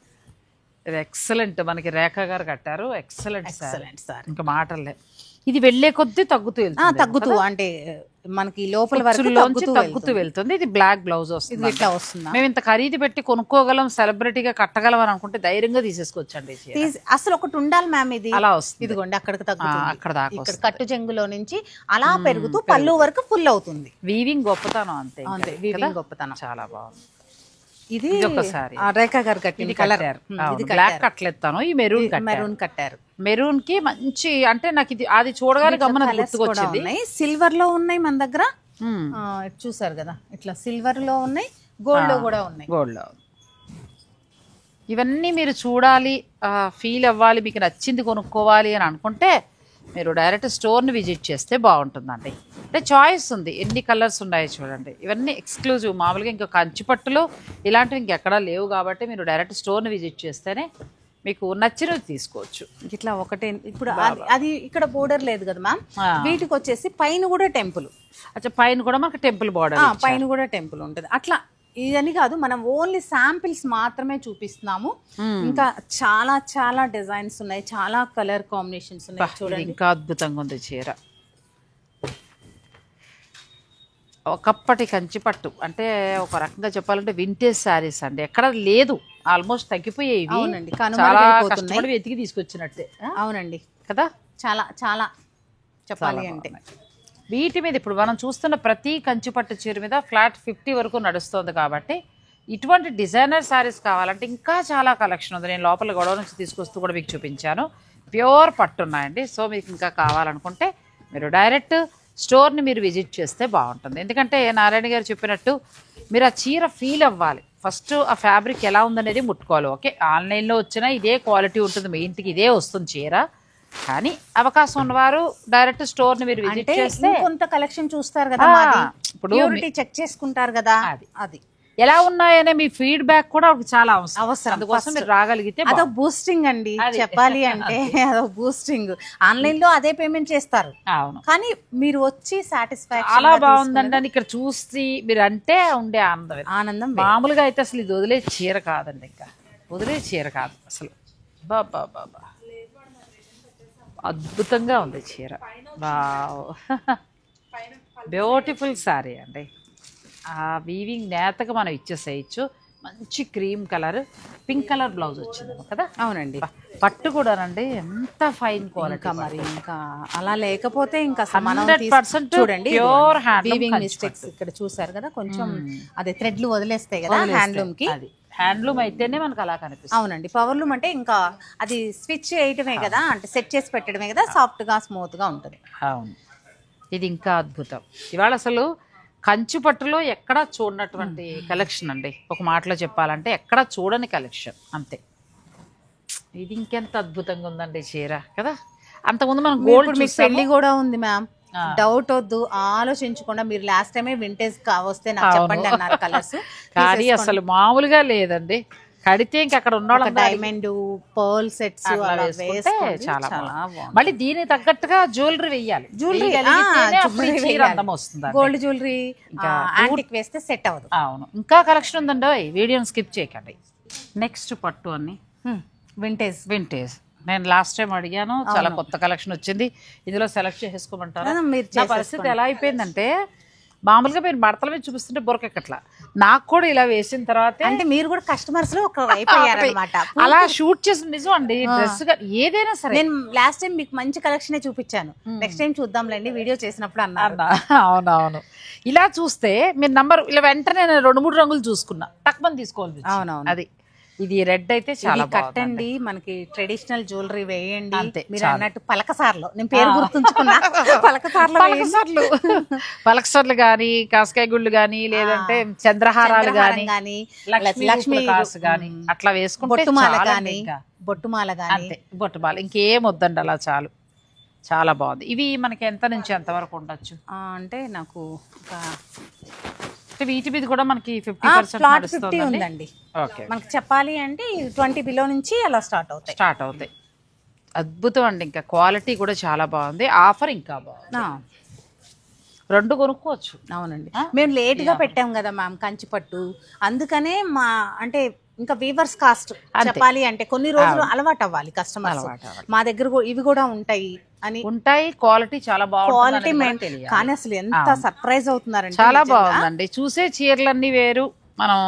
ఇది ఎక్సలెంట్. మనకి రేఖ గారు కట్టారు, ఎక్సలెంట్ సార్, ఇంకా మాటలే. ఇది వెళ్లే కొద్దీ తగ్గుతూ అంటే మనకి లోపల వరకు తగ్గుతూ వెళ్తుంది. ఇది బ్లాక్ బ్లౌజ్ వస్తుంది, ఇట్లా వస్తుంది. మేము ఇంత ఖరీదు పెట్టి కొనుక్కోగలం, సెలబ్రిటీగా కట్టగలం అని అనుకుంటే ధైర్యంగా తీసేసుకోవచ్చండి. అసలు ఒకటి ఉండాలి మ్యామ్, ఇది అలా వస్తుంది. ఇదిగోండి అక్కడికి తగ్గుతుంది, అక్కడ దాకా ఇక్కడ కట్టు చెంగులో నుంచి అలా పెరుగుతూ పళ్ళు వరకు ఫుల్ అవుతుంది. వీవింగ్ గొప్పతనం అంతే, వీవింగ్ గొప్పతనం చాలా బాగుంది. ఇది ఒకసారి రేఖా గారు కట్టింది కలర్, బ్లాక్ కట్లెత్తాను, ఈ మెరూన్ కట్టారు. మెరూన్ కి మంచి అంటే నాకు ఇది అది చూడగానే గమనం గుర్తుకొచ్చింది. సిల్వర్ లో ఉన్నాయి మన దగ్గర, చూసారు కదా, ఇట్లా సిల్వర్ లో ఉన్నాయి, గోల్డ్ లో కూడా ఉన్నాయి. గోల్డ్ లో ఇవన్నీ మీరు చూడాలి, ఫీల్ అవ్వాలి, మీకు నచ్చింది కొనుక్కోవాలి అని అనుకుంటే మీరు డైరెక్ట్ స్టోర్ని విజిట్ చేస్తే బాగుంటుందండి. అంటే చాయిస్ ఉంది, ఎన్ని కలర్స్ ఉన్నాయో చూడండి. ఇవన్నీ ఎక్స్క్లూజివ్, మామూలుగా ఇంకా కంచిపట్టులు ఇలాంటివి ఇంకెక్కడా లేవు కాబట్టి మీరు డైరెక్ట్ స్టోర్ని విజిట్ చేస్తేనే మీకు నచ్చినవి తీసుకోవచ్చు. ఇట్లా ఒకటే ఇప్పుడు అది ఇక్కడ బోర్డర్ లేదు కదా మ్యామ్, వీటికి వచ్చేసి పైన కూడా టెంపుల్. అచ్చా, పైన కూడా మనకి టెంపుల్ బోర్డర్, పైన కూడా టెంపుల్ ఉంటుంది. అట్లా ఇదని కాదు, మనం ఓన్లీ శాంపిల్స్ మాత్రమే చూపిస్తున్నాము. ఇంకా చాలా చాలా డిజైన్స్ ఉన్నాయి, చాలా కలర్ కాంబినేషన్స్ ఉన్నాయి. చూడండి, ఇంకా అద్భుతంగా ఉంది చీర. ఒకప్పటి కంచిపట్టు అంటే ఒక రకంగా చెప్పాలంటే వింటేజ్ శారీస్ అండి, ఎక్కడ లేదు, ఆల్మోస్ట్ తగ్గిపోయేవి. అవునండి, చాలా కష్టపడి వెతికి తీసుకొచ్చినట్టే. అవునండి కదా, చాలా చాలా చెప్పాలి అంటే. వీటి మీద ఇప్పుడు మనం చూస్తున్న ప్రతి కంచిపట్టు చీర మీద ఫ్లాట్ 50 వరకు నడుస్తుంది కాబట్టి ఇటువంటి డిజైనర్ శారీస్ కావాలంటే ఇంకా చాలా కలెక్షన్ ఉంది. నేను లోపల గొడవ నుంచి తీసుకొస్తూ కూడా మీకు చూపించాను. ప్యూర్ పట్టు ఉన్నాయండి. సో మీకు ఇంకా కావాలనుకుంటే మీరు డైరెక్ట్ స్టోర్ని మీరు విజిట్ చేస్తే బాగుంటుంది. ఎందుకంటే నారాయణ గారు చెప్పినట్టు మీరు ఆ చీర ఫీల్ అవ్వాలి, ఫస్ట్ ఆ ఫ్యాబ్రిక్ ఎలా ఉందనేది ముట్టుకోవాలి. ఓకే, ఆన్లైన్లో వచ్చినా ఇదే క్వాలిటీ ఉంటుంది, మీ ఇంటికి ఇదే వస్తుంది చీర, కానీ అవకాశం ఉన్నవారు డైరెక్ట్ స్టోర్ ని మీరు విజిట్ చేస్తే కొంత కలెక్షన్ చూస్తారు కదా, ఇప్పుడు చెక్ చేసుకుంటారు కదా, అది ఎలా ఉన్నాయనే మీ ఫీడ్బ్యాక్ కూడా చాలా అవసరం. అందుకోసం మీరు రాగలిగితే అదో బూస్టింగ్ అండి, చెప్పాలి అంటే అదో బూస్టింగ్. ఆన్లైన్ లో అదే పేమెంట్ చేస్తారు, అవును, కానీ మీరు వచ్చి సాటిస్ఫాక్షన్ చాలా బాగుందండి అని ఇక్కడ చూసి మీరు అంటే ఉండే ఆనందం మామూలుగా అయితే అసలు ఇది వదిలే చీర కాదండి, ఇంకా వదిలే చీర కాదు అసలు. బాబా బాబా, అద్భుతంగా ఉంది చీర, వావ్, బ్యూటిఫుల్ శారీ అండి. ఆ వీవింగ్ నేతగా మనం ఇచ్చేసేయచ్చు. మంచి cream colour, pink colour blouse వచ్చింది కదా. అవునండి, పట్టు కూడానండి ఎంత ఫైన్ క్వాలిటీ. మరి ఇంకా అలా లేకపోతే ఇంకా 100% చూడండి, ప్యూర్ వీవింగ్ మిస్టేక్స్ ఇక్కడ చూసారు కదా, కొంచెం అదే థ్రెడ్లు వదిలేస్తాయి కదా హ్యాండ్లూమ్ కి. హ్యాండ్లూమ్ అయితేనే మనకు అలా కనిపిస్తుంది. అవునండి, పవర్లూమ్ అంటే ఇంకా అది స్విచ్ వేయటమే కదా, అంటే సెట్ చేసి పెట్టడమే కదా, సాఫ్ట్ గా స్మూత్ గా ఉంటుంది. అవును, ఇది ఇంకా అద్భుతం. ఇవాళ అసలు కంచి పట్టులో ఎక్కడా చూడనటువంటి కలెక్షన్ అండి. ఒక మాటలో చెప్పాలంటే ఎక్కడా చూడని కలెక్షన్ అంతే. ఇది ఇంకెంత అద్భుతంగా ఉందండి చీర కదా. అంతకుముందు మనం గోల్డ్ మీకు పెళ్లి కూడా ఉంది మ్యామ్, డౌట్ వద్దు, ఆలోచించకుండా మీరు లాస్ట్ టైమే వింటేజ్ వస్తే నాకు చెప్పండి అన్నారు కలర్స్, కానీ అసలు మామూలుగా లేదండి. కడితే ఇంక అక్కడ ఉన్న డైమండ్ పర్ల్ సెట్స్ చాలా బాగుంది. మళ్ళీ దీనికి తగ్గట్టుగా జ్యువెలరీ వెయ్యాలి. అందం వస్తుంది. గోల్డ్ జ్యువెలరీ యాంటిక్ వేస్తే సెట్ అవ్వదు. అవును, ఇంకా కలెక్షన్ ఉందండి, వీడియోని స్కిప్ చేయకండి. నెక్స్ట్ పట్టు అన్ని వింటేజ్. నేను లాస్ట్ టైం అడిగాను, చాలా కొత్త కలెక్షన్ వచ్చింది, ఇందులో సెలెక్ట్ చేసుకోమంటారు. నా పరిస్థితి ఎలా అయిపోయిందంటే, మామూలుగా మీరు మడతల మీద చూపిస్తుంటే బొరకెక్కట్లా, నాకు కూడా ఇలా వేసిన తర్వాత అంటే మీరు కూడా కస్టమర్స్ లో ఒక అయిపోయారన్నమాట. అలా షూట్ చేసిన నిజం అండి. డ్రెస్ ఏదైనా సరే, నేను లాస్ట్ టైం మీకు మంచి కలెక్షన్ చూపించాను, నెక్స్ట్ టైం చూద్దాంలేండి వీడియో చేసినప్పుడు అన్నారు. అవునవును, ఇలా చూస్తే మీరు నంబర్ ఇలా వెంటనే 2-3 రంగులు చూసుకున్నా టక్మని తీసుకోవాలి. అవునవును, అది ఇది రెడ్ అయితే చాలా కట్టండి, మనకి ట్రెడిషనల్ జ్యువెలరీ వేయండి. అంతే, మీరు అన్నట్టు పలకసార్లు, నేను పేరు గుర్తుంచుకున్నా, పలకసార్లు గానీ, కాసకాయ గుళ్ళు గానీ, లేదంటే చంద్రహారాలు గానీ, లక్ష్మీ కాసు గానీ అట్లా వేసుకుంటే బొట్టుమాల గానీ, బొట్టుమాల ఇంకేం వద్దండి, అలా చాలు. చాలా బాగుంది. ఇవి మనకి ఎంత నుంచి ఎంత వరకు ఉండొచ్చు అంటే నాకు వీటి మీద కూడా మనకి 50% ఉందండి. మనకి చెప్పాలి అంటే 20 బిలో నుంచి అలా స్టార్ట్ అవుతాయి. అద్భుతం అండి, ఇంకా క్వాలిటీ కూడా చాలా బాగుంది, ఆఫర్ ఇంకా బాగుంది, 2 కొనుక్కోవచ్చు. అవునండి, మేము లేట్ గా పెట్టాం కదా మ్యామ్ కంచిపట్టు, అందుకనే మా అంటే ఇంకా వీవర్స్ కాస్ట్ చెప్పాలి అంటే కొన్ని రోజులు అలవాటు అవ్వాలి కస్టమర్స్. మా దగ్గర ఇవి కూడా ఉంటాయి, క్వాలిటీ చాలా బాగుంది. కానీ అసలు ఎంత సర్ప్రైజ్ అవుతున్నారండి, చాలా బాగుందండి. చూసే చీరలన్నీ వేరు, మనం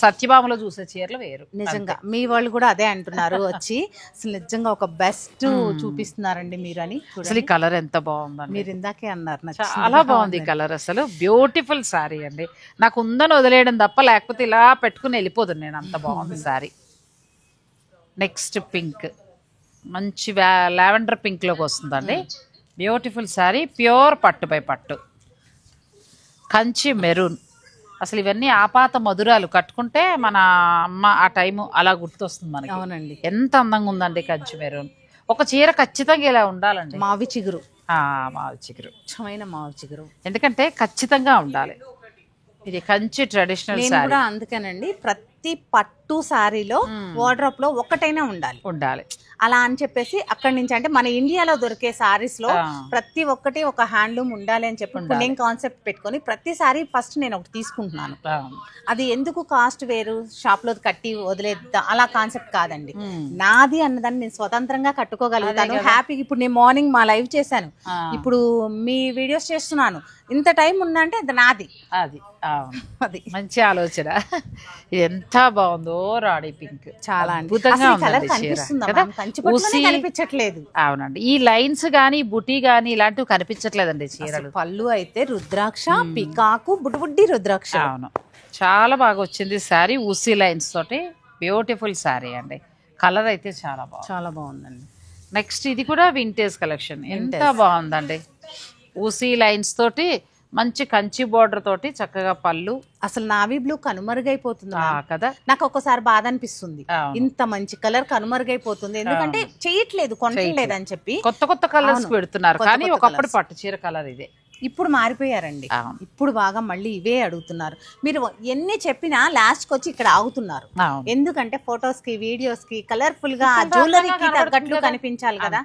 సత్యభామలో చూసే చీరలు వేరు. నిజంగా మీ వాళ్ళు కూడా అదే అంటున్నారు వచ్చి, అసలు నిజంగా ఒక బెస్ట్ చూపిస్తున్నారండి మీరు అని. అసలు ఈ కలర్ ఎంత బాగుందండి, మీరు ఇందాకే అన్నారు, చాలా బాగుంది కలర్. అసలు బ్యూటిఫుల్ శారీ అండి, నాకు ఉందని వదిలేయడం తప్ప, లేకపోతే ఇలా పెట్టుకుని వెళ్ళిపోతుంది నేను, అంత బాగుంది శారీ. నెక్స్ట్ పింక్, మంచి లావెండర్ పింక్ లోకి వస్తుందండి, బ్యూటిఫుల్ శారీ, ప్యూర్ పట్టు బై పట్టు, కంచి మెరూన్. అసలు ఇవన్నీ ఆపాత మధురాలు, కట్టుకుంటే మన అమ్మ ఆ టైము అలా గుర్తొస్తుంది మనకి. అవునండి, ఎంత అందంగా ఉందండి కంచి మెరూన్. ఒక చీర ఖచ్చితంగా ఇలా ఉండాలండి, మావి చిగురు, మావి చిగురు, ఎందుకంటే ఖచ్చితంగా ఉండాలి. ఇది కంచి ట్రెడిషనల్ శారీ. అందుకేనండి ప్రతి పట్టు శారీలో వార్డ్రోబ్ లో ఒకటైనా ఉండాలి అలా అని చెప్పేసి అక్కడి నుంచి, అంటే మన ఇండియాలో దొరికే సారీస్ లో ప్రతి ఒక్కటి ఒక హ్యాండ్లూమ్ ఉండాలి అని చెప్పి నేను కాన్సెప్ట్ పెట్టుకొని ప్రతి సారీ ఫస్ట్ నేను ఒకటి తీసుకుంటున్నాను. అది ఎందుకు కాస్ట్ వేరు, షాప్ లో కట్టి వదిలేద్దాం అలా కాన్సెప్ట్ కాదండి, నాది అన్నదాన్ని నేను స్వతంత్రంగా కట్టుకోగలుగుతాను హ్యాపీగా. ఇప్పుడు నేను మార్నింగ్ మా లైవ్ చేశాను, ఇప్పుడు మీ వీడియోస్ చేస్తున్నాను, ఇంత టైం ఉందంటే అది నాది. అది మంచి ఆలోచన. ఇది ఎంత బాగుందో, రాణి పింక్ చాలా అద్భుతంగా కనిపించట్లేదు. అవునండి, ఈ లైన్స్ గానీ బుటీ గానీ ఇలాంటివి కనిపించట్లేదండి చీరలు. పళ్ళు అయితే రుద్రాక్ష, పికాకు, బుడ్డి రుద్రాక్ష. అవును, చాలా బాగా వచ్చింది శారీ, ఊసీ లైన్స్ తోటి బ్యూటిఫుల్ శారీ అండి. కలర్ అయితే చాలా బాగుందండి. నెక్స్ట్ ఇది కూడా వింటేజ్ కలెక్షన్, ఎంత బాగుందండి, ఊసీ లైన్స్ తోటి మంచి కంచి బోర్డర్ తోటి చక్కగా పళ్ళు. అసలు నావీ బ్లూ కనుమరుగైపోతుంది కదా, నాకు ఒక్కసారి బాధ అనిపిస్తుంది, ఇంత మంచి కలర్ కనుమరుగైపోతుంది, ఎందుకంటే చేయట్లేదు కొనట్లేదు అని చెప్పి కొత్త కలర్స్ పెడుతున్నారు, కానీ ఒకప్పుడు పట్టు చీర కలర్ ఇదే. ఇప్పుడు మారిపోయారండి, ఇప్పుడు బాగా మళ్ళీ ఇవే అడుగుతున్నారు. మీరు ఎన్ని చెప్పినా లాస్ట్ కి వచ్చి ఇక్కడ ఆగుతున్నారు, ఎందుకంటే ఫొటోస్ కి వీడియోస్ కి కలర్ఫుల్ గా జ్యువెలరీకి తగ్గట్లు కనిపించాలి కదా.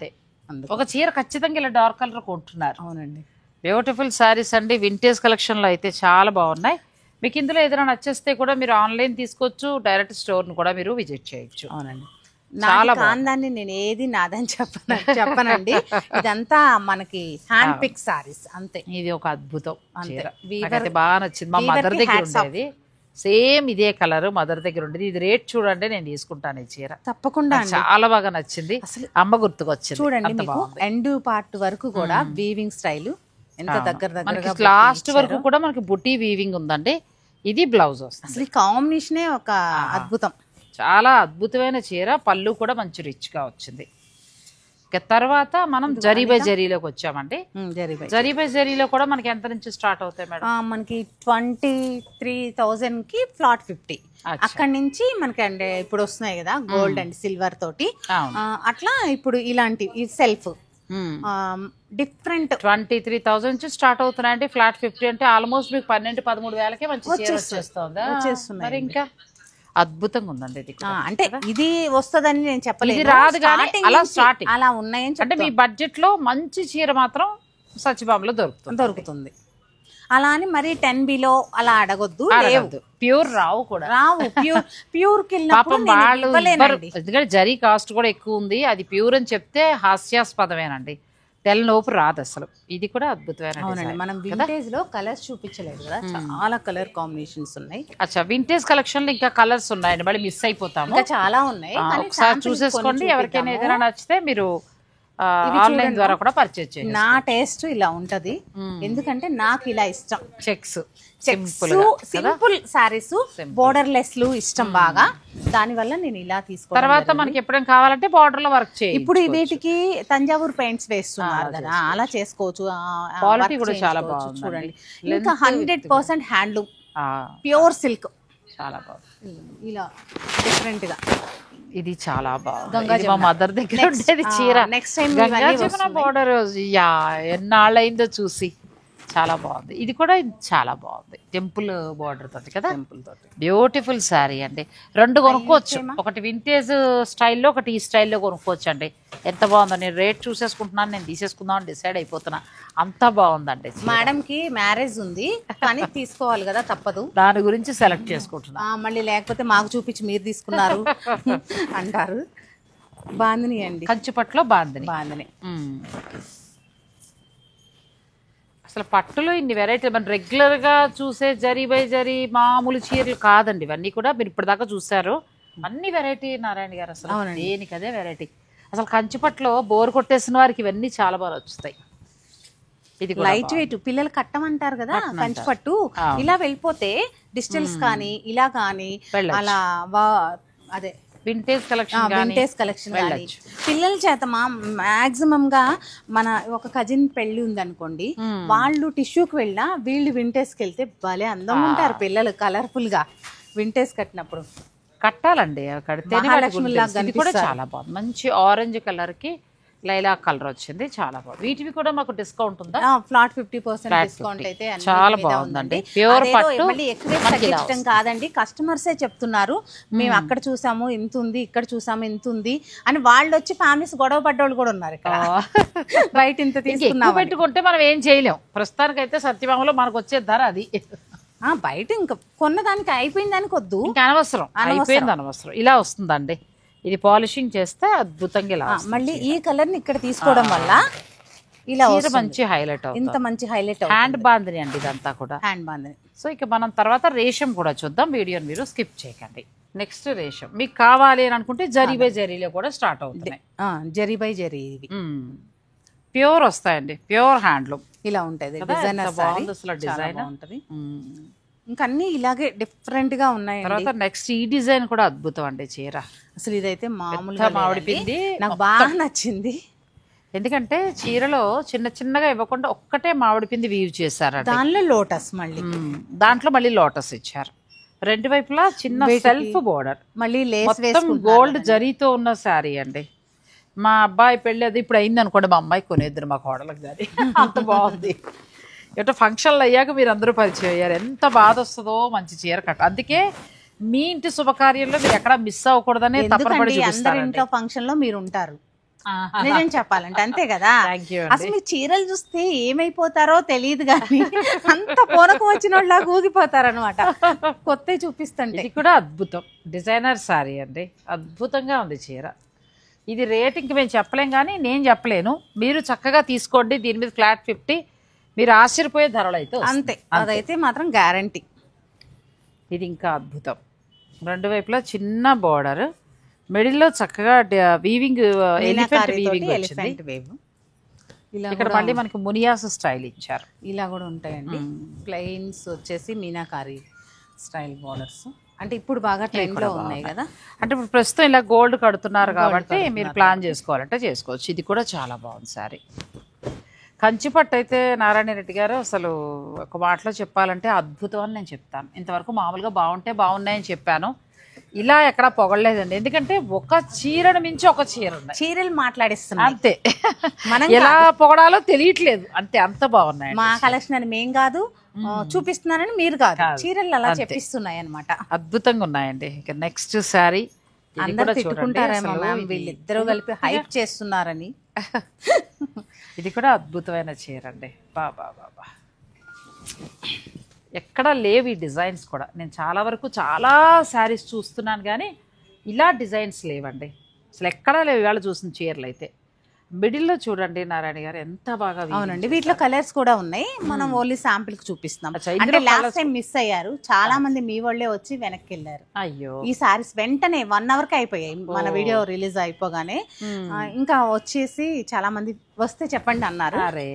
ఒక చీర ఖచ్చితంగా ఇలా డార్క్ కలర్ కొంటున్నారు. అవునండి, బ్యూటిఫుల్ శారీస్ అండి, వింటేజ్ కలెక్షన్లో అయితే చాలా బాగున్నాయి. మీకు ఇందులో ఏదైనా నచ్చేస్తే కూడా మీరు ఆన్లైన్ తీసుకోవచ్చు, డైరెక్ట్ స్టోర్ను కూడా మీరు విజిట్ చేయొచ్చు. అవునండి, చాలా బాగుందని నేను ఏది నాదని చెప్పనండి, ఇదంతా మనకి హ్యాండ్ పిక్ సారీస్ అంతే. ఇది ఒక అద్భుతం చీర, బాగా నచ్చింది, మా మదర్ దగ్గర ఉండేది, సేమ్ ఇదే కలర్ మదర్ దగ్గర ఉండేది. ఇది రేట్ చూడండి, నేను తీసుకుంటాను ఈ చీర తప్పకుండా, చాలా బాగా నచ్చింది, అసలు అమ్మ గుర్తుకొచ్చింది. చూడండి ఎండ్ పార్ట్ వరకు కూడా వీవింగ్ స్టైల్ ఎంత దగ్గర లాస్ట్ వరకు కూడా మనకి బుటీ వీవింగ్ ఉందండి. ఇది బ్లౌజ్ వస్తుంది, అసలు కాంబినేషనే ఒక అద్భుతం, చాలా అద్భుతమైన చీర. పళ్ళు కూడా మంచి రిచ్ గా వచ్చింది. తర్వాత మనం జరీ బై జరీలోకి వచ్చామండి. జరీ బై జరీలో కూడా మనకి ఎంత నుంచి స్టార్ట్ అవుతాయి మేడం? మనకి 23,000 కి ఫ్లాట్ 50, అక్కడి నుంచి మనకి అంటే ఇప్పుడు వస్తున్నాయి కదా గోల్డ్ అండ్ సిల్వర్ తోటి, అట్లా ఇప్పుడు ఇలాంటి సెల్ఫ్ డిఫరెంట్ 23,000 నుంచి స్టార్ట్ అవుతున్నాయండి. ఫ్లాట్ 50 అంటే ఆల్మోస్ట్ మీకు 12-13 వేలకే మంచి చీర వచ్చేస్తుంది. మరి ఇంకా అద్భుతంగా ఉందండి ఇది కూడా. అంటే ఇది వస్తుందని నేను చెప్పలేదు, ఇది రాదు కానీ Starting అలా నుంచి starting. అలా ఉన్నాయని అంటే మీ బడ్జెట్ లో మంచి చీర మాత్రం సత్యభామలో దొరుకుతుంది. అలా అని మరి 10 బిలో అలా అడగొద్దు, లేవు ప్యూర్ రావు కూడా, రావు. ప్యూర్కి పాపం వాళ్ళు ఎందుకంటే జరీ కాస్ట్ కూడా ఎక్కువ ఉంది. అది ప్యూర్ అని చెప్తే హాస్యాస్పదమేనండి, తెల్లనోపు రాదు అసలు. ఇది కూడా అద్భుతమైన అవునండి. మనం వింటేజ్ లో కలర్స్ చూపించలేదు కదా, చాలా కలర్ కాంబినేషన్స్ ఉన్నాయి. అచ్చా, వింటేజ్ కలెక్షన్ లో ఇంకా కలర్స్ ఉన్నాయండి, మళ్ళీ మిస్ అయిపోతాము. ఇంకా చాలా ఉన్నాయి, ఒకసారి చూసేసుకోండి. ఎవరికైనా ఏదైనా నచ్చితే మీరు ఆన్లైన్ ద్వారా కూడా పర్చేజ్ చేయండి. నా టేస్ట్ ఇలా ఉంటది, ఎందుకంటే నాకు ఇలా ఇష్టం. చెక్స్ సింపుల్ సారీస్, బోర్డర్లెస్ ఇష్టం బాగా, దాని వల్ల నేను ఇలా తీసుకో. తర్వాత మనకి ఎప్పుడైనా కావాలంటే బార్డర్ లో వర్క్ చేయి. ఇప్పుడు వీటికి తంజావూరు పెయింట్స్ వేస్తున్నారు కదా, అలా చేసుకోవచ్చు. క్వాలిటీ కూడా చాలా బాగుంది చూడండి. ఇంకా 100% హ్యాండ్లూమ్ ప్యూర్ సిల్క్, చాలా బాగుంది. ఇలా డిఫరెంట్ గా ఇది చాలా బాగుంది. మా మదర్ దగ్గర ఉండేది చీర. నెక్స్ట్ టైం గంగా బోర్డర్ ఎన్నాళ్ళైందో చూసి, చాలా బాగుంది. ఇది కూడా చాలా బాగుంది, టెంపుల్ బార్డర్ తోటి కదా, టెంపుల్ తోటి బ్యూటిఫుల్ శారీ అండి. రెండు కొనుక్కోవచ్చు, ఒకటి వింటేజ్ స్టైల్లో, ఒకటి ఈ స్టైల్లో కొనుక్కోవచ్చు అండి. ఎంత బాగుందో. నేను రేట్ చూసేసుకుంటున్నాను, నేను తీసేసుకుందాం అని డిసైడ్ అయిపోతున్నా, అంత బాగుందండి. మేడం కి మ్యారేజ్ ఉంది కానీ తీసుకోవాలి కదా, తప్పదు. దాని గురించి సెలెక్ట్ చేసుకుంటున్నా. మళ్ళీ లేకపోతే మాకు చూపించి మీరు తీసుకున్నారు అంటారు. బాందిని అండి, కంచిపట్లో బాందిని. అసలు పట్టులో ఇన్ని వెరైటీ, మనం రెగ్యులర్గా చూసే జరీ బై జరీ మామూలు చీరలు కాదండి ఇవన్నీ కూడా. మీరు ఇప్పటిదాకా చూసారు అన్ని వెరైటీ నారాయణ గారు, అసలు దేనికి అదే వెరైటీ. అసలు కంచిపట్లో బోర్ కొట్టేసిన వారికి ఇవన్నీ చాలా బాగా వచ్చుతాయి. ఇది లైట్ వెయిట్, పిల్లలు కట్టమంటారు కదా కంచిపట్టు, ఇలా వెళ్ళిపోతే డిస్టెన్స్ కానీ ఇలా కానీ అలా అదే వింటేజ్ కలెక్షన్ కానీ పిల్లల చేత మాక్సిమం గా మన ఒక కజిన్ పెళ్లి ఉంది అనుకోండి, వాళ్ళు టిష్యూకి వెళ్ళినా వీళ్ళు వింటేజ్కి వెళ్తే భలే అందంగా ఉంటారు పిల్లలు, కలర్ఫుల్ గా వింటేజ్ కట్టినప్పుడు. కట్టాలండి, కడితేనే కూడా చాలా బాగుంది. మంచి ఆరెంజ్ కలర్ కి లైలాక్ కలర్ వచ్చింది, చాలా బాగుంది. వీటివి కూడా మాకు డిస్కౌంట్ ఉందా? ఫ్లాట్ 50% డిస్కౌంట్ అయితే చాలా బాగుందండి. ప్యూర్ పట్టు, మళ్ళీ ఎక్కువ తగ్గించడం కాదండి, కస్టమర్సే చెప్తున్నారు మేము అక్కడ చూసాము ఇంత ఉంది, ఇక్కడ చూసాము ఇంత ఉంది అని. వాళ్ళు వచ్చి ఫ్యామిలీస్ గొడవ పడ్డోళ్ళు కూడా ఉన్నారు ఇక్కడ. బయట ఇంత తీసుకున్నాం పెట్టుకుంటే మనం ఏం చేయలేం. ప్రస్తుతానికైతే సత్యభామలో మనకు వచ్చే ధర అది. బయట ఇంకా కొన్నదానికి అయిపోయిన దానికి వద్దు, ఇంకా అనవసరం, అయిపోయింది అనవసరం. ఇలా వస్తుందండి, ఇది పాలిషింగ్ చేస్తే అద్భుతంగా ఇలా. మళ్ళీ ఈ కలర్ ని ఇక్కడ తీసుకోవడం వల్ల ఇలా మంచి హైలైట్ అవుతుంది, ఇంత మంచి హైలైట్. హ్యాండ్ బాందిని అండి ఇదంతా కూడా, హ్యాండ్ బాందిని. సో ఇక మనం తర్వాత రేషం కూడా చూద్దాం, వీడియోని మీరు స్కిప్ చేయకండి. నెక్స్ట్ రేషం మీకు కావాలి అని అనుకుంటే జరీ బై జరీలో కూడా స్టార్ట్ అవుతున్నాయి. జరీ బై జరీ ఇవి ప్యూర్ వస్తాయండి, ప్యూర్ హ్యాండ్లూమ్ ఇలా ఉంటుంది. డిజైన్ ఉంటుంది, ఇంకా అన్ని ఇలాగే డిఫరెంట్ గా ఉన్నాయి. తర్వాత నెక్స్ట్ ఈ డిజైన్ కూడా అద్భుతం అండి చీర. అసలు ఇదైతే మామూలుగా మామిడి పిండి నాకు బాగా నచ్చింది, ఎందుకంటే చీరలో చిన్న చిన్నగా ఇవ్వకుండా ఒక్కటే మామిడి పిండి వీవ్ చేశారు. దానిలో లోటస్, మళ్ళీ దాంట్లో మళ్ళీ లోటస్ ఇచ్చారు. రెండు వైపులా చిన్న సెల్ఫ్ బోర్డర్, మళ్ళీ లేస్ గోల్డ్ జరీతో ఉన్న శారీ అండి. మా అబ్బాయి పెళ్ళి అది ఇప్పుడు అయింది అనుకోండి, మా అమ్మాయి కొనేద్దరు మా కోడలకు కానీ, అంత బాగుంది. ఎటో ఫంక్షన్లు అయ్యాక మీరు అందరూ పరిచయం అయ్యారు, ఎంత బాధ వస్తుందో మంచి చీర కట్ట. అందుకే మీ ఇంటి శుభకార్యంలో మీరు ఎక్కడ మిస్ అవ్వకూడదని తప్పనిపడి అందరి ఇంట్లో ఫంక్షన్ లో మీరు ఉంటారు, నిజం చెప్పాలంటే అంతే కదా. అసలు మీ చీరలు చూస్తే ఏమైపోతారో తెలియదు కానీ అంత పూనకం వచ్చిన వాళ్ళ ఊగిపోతారు అనమాట, కొత్త చూపిస్తుంటే. ఇది కూడా అద్భుతం డిజైనర్ శారీ అండి, అద్భుతంగా ఉంది చీర. ఇది రేట్ ఇంక మేము చెప్పలేం కానీ నేను చెప్పలేను, మీరు చక్కగా తీసుకోండి. దీని మీద ఫ్లాట్ 50, మీరు ఆశ్చర్యపోయే ధరలు అయితే అంతే, అదైతే మాత్రం గ్యారంటీ. ఇది ఇంకా అద్భుతం, రెండు వైపులా చిన్న బార్డర్, మిడిల్లో చక్కగా వీవింగ్, ఎలిఫెంట్ వీవింగ్ వచ్చింది. ఇక్కడ మళ్ళీ మనకి మునియాస్ స్టైల్ ఇచ్చారు. ఇలా కూడా ఉంటాయండి, ప్లెయిన్స్ వచ్చేసి మీనాకారి స్టైల్ బార్డర్స్. అంటే ఇప్పుడు బాగా ట్రెండ్ లో ఉన్నాయి కదా, అంటే ఇప్పుడు ప్రస్తుతం ఇలా గోల్డ్ కడుతున్నారు కాబట్టి మీరు ప్లాన్ చేసుకోవాలంటే చేసుకోవచ్చు. ఇది కూడా చాలా బాగుంది సారీ. కంచిపట్టు అయితే నారాయణ రెడ్డి గారు అసలు ఒక మాటలో చెప్పాలంటే అద్భుతం అని నేను చెప్తాను. ఇంతవరకు మామూలుగా బాగుంటే బాగున్నాయని చెప్పాను, ఇలా ఎక్కడ పొగడలేదండి, ఎందుకంటే ఒక చీరను మించి ఒక చీర ఉన్నాయి, చీరలు మాట్లాడిస్తున్నాయి అంతే. మనం ఎలా పొగడాలో తెలియట్లేదు, అంతే, అంత బాగున్నాయి. మా కలెక్షన్ అని మేం కాదు, చూపిస్తున్నానని మీరు కాదు, చీరలు అలా చెప్పిస్తున్నాయి అనమాట. అద్భుతంగా ఉన్నాయండి. ఇక నెక్స్ట్ శారీ అందరూ తిట్టుకుంటారేమో మ్యామ్, వీళ్ళిద్దరూ కలిపి హైప్ చేస్తున్నారని. ఇది కూడా అద్భుతమైన చీర అండి. బాబా బాబా, ఎక్కడ లేవు ఈ డిజైన్స్ కూడా. నేను చాలా వరకు చాలా శారీస్ చూస్తున్నాను కానీ ఇలా డిజైన్స్ లేవండి, అసలు ఎక్కడా లేవు ఇవాళ చూసిన చీరలు అయితే. మిడిల్లో చూడండి నారాయణ గారు ఎంత బాగా. అవునండి, వీటిలో కలర్స్ కూడా ఉన్నాయి, మనం ఓన్లీ శాంపిల్ కి చూపిస్తున్నాం. అంటే లాస్ట్ టైం మిస్ అయ్యారు చాలా మంది, మీ వాళ్ళే వచ్చి వెనక్కి వెళ్ళారు. అయ్యో, ఈ సారీస్ వెంటనే 1 hour కి అయిపోయాయి, మన వీడియో రిలీజ్ అయిపోగానే. ఇంకా వచ్చేసి చాలా మంది వస్తే చెప్పండి అన్నారు. అరే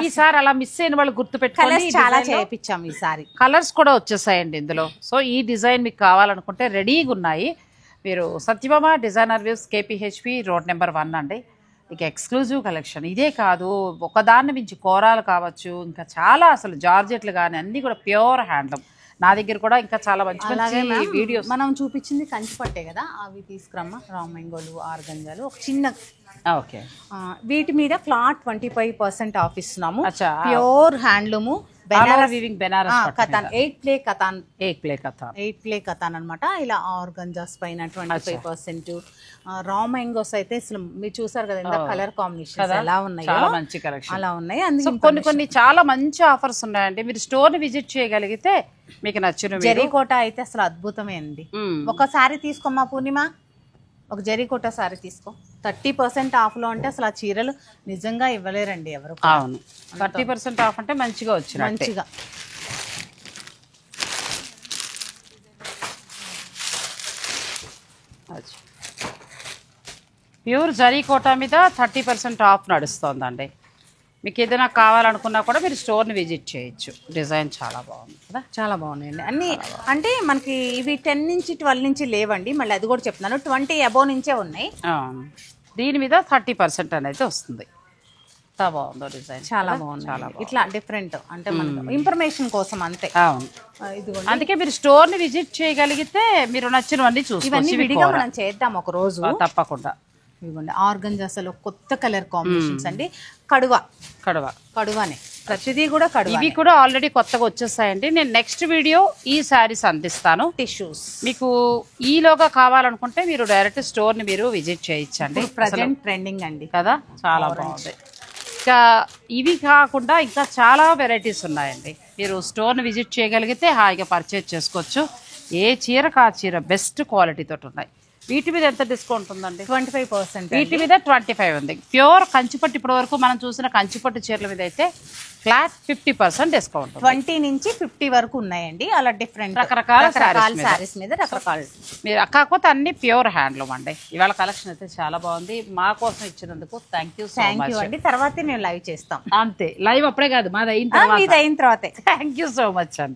ఈసారి అలా మిస్ అయిన వాళ్ళు గుర్తు పెట్టుకోండి, చాలా చేయించాం ఈసారి. కలర్స్ కూడా వచ్చేసాయండి ఇందులో. సో ఈ డిజైన్ మీకు కావాలనుకుంటే రెడీగా ఉన్నాయి. మీరు Satyabhama designer views KPHP road number 1 అండి. ఇక ఎక్స్క్లూజివ్ కలెక్షన్ ఇదే కాదు, ఒకదాన్ని మించి కోరాలు కావచ్చు, ఇంకా చాలా అసలు జార్జెట్లు కానీ అన్నీ కూడా ప్యూర్ హ్యాండ్లూమ్. నా దగ్గర కూడా ఇంకా చాలా మంచి మంచి వీడియోస్. మనం చూపించింది కంచి పట్టే కదా, అవి తీసుకురమ్మా. రామంగోలు, ఆర్గంజాలు ఒక చిన్న. ఓకే, వీటి మీద ఫ్లాట్ 25% ఆఫ్ ఇస్తున్నాము. Pure handloom, Banaras katan, 8 ply katan అనమాట. ఇలా ఆర్గంజాస్ పైన 25%. రా మ్యాంగోస్ అయితే అసలు మీరు చూసారు కదా ఎంత కలర్ కాంబినేషన్ ఎలా ఉన్నాయి, చాలా మంచి కలెక్షన్ అలా ఉన్నాయి. అందుకే కొన్ని చాలా మంచి ఆఫర్స్ ఉన్నాయండి. మీరు స్టోర్ ని విజిట్ చేయగలిగితే మీకు నచ్చిన. జరీకోట అయితే అసలు అద్భుతమే అండి. ఒకసారి తీసుకోమ్మా పూర్ణిమ, ఒక జరీకోట సారీ తీసుకో. 30% ఆఫ్లో అంటే అసలు ఆ చీరలు నిజంగా ఇవ్వలేరండి ఎవరు. అవును, 30% ఆఫ్ అంటే మంచిగా వచ్చిన మంచిగా. ప్యూర్ జరీ కోటా మీద 30% ఆఫ్ నడుస్తుందండి. మీకు ఏదైనా కావాలనుకున్నా కూడా మీరు స్టోర్ని విజిట్ చేయొచ్చు. డిజైన్ చాలా బాగుంది కదా, చాలా బాగున్నాయండి అన్నీ. అంటే మనకి ఇవి 10 నుంచి 12 నుంచి లేవండి, మళ్ళీ అది కూడా చెప్తున్నాను, 20 అబోవ్ నుంచే ఉన్నాయి. దీని మీద 30% అనేది వస్తుంది. ఎంత బాగుందో డిజైన్, చాలా బాగుంది. చాలా ఇట్లా డిఫరెంట్, అంటే మనకు ఇన్ఫర్మేషన్ కోసం అంతే. అవును, అందుకే మీరు స్టోర్ని విజిట్ చేయగలిగితే మీరు నచ్చినవన్నీ చూసుకోవచ్చు. విడిగా మనం చేద్దాం ఒక రోజు తప్పకుండా. ఇవ్వండి ఆర్గంజాస్లో కొత్త కలర్ కాంబినేషన్స్ అండి. కడువానే ప్రతిదీ కూడా కడువ. ఇవి కూడా ఆల్రెడీ కొత్తగా వచ్చేసాయండి. నేను నెక్స్ట్ వీడియో ఈ శారీస్ అందిస్తాను. టిష్యూస్ మీకు ఈలోగా కావాలనుకుంటే మీరు డైరెక్ట్ స్టోర్ని మీరు విజిట్ చేయొచ్చండి. ప్రజెంట్ ట్రెండింగ్ అండి కదా, చాలా బాగుంది. ఇంకా ఇవి కాకుండా ఇంకా చాలా వెరైటీస్ ఉన్నాయండి. మీరు స్టోర్ని విజిట్ చేయగలిగితే హాయిగా పర్చేజ్ చేసుకోవచ్చు. ఏ చీరకు ఆ చీర బెస్ట్ క్వాలిటీతో ఉన్నాయి. వీటి మీద ఎంత డిస్కౌంట్ ఉందండి? 25%. వీటి మీద 25 ఉంది. ప్యూర్ కంచిపట్టు ఇప్పటి వరకు మనం చూసిన కంచిపట్టు చీరల మీద అయితే ఫ్లాట్ 50% డిస్కౌంట్. 20 నుంచి 50 వరకు ఉన్నాయండి. అలా డిఫరెంట్ రకరకాల శారీస్ మీద రకరకాల. మీరు కాకపోతే అన్ని ప్యూర్ హ్యాండ్లూమ్ అండి. ఇవాళ కలెక్షన్ అయితే చాలా బాగుంది. మా కోసం ఇచ్చినందుకు థ్యాంక్ యూ అండి. తర్వాతే మేము లైవ్ చేస్తాం. అంతే, లైవ్ అప్పుడే కాదు, మాది అయిన తర్వాత. థ్యాంక్ యూ సో మచ్ అండి.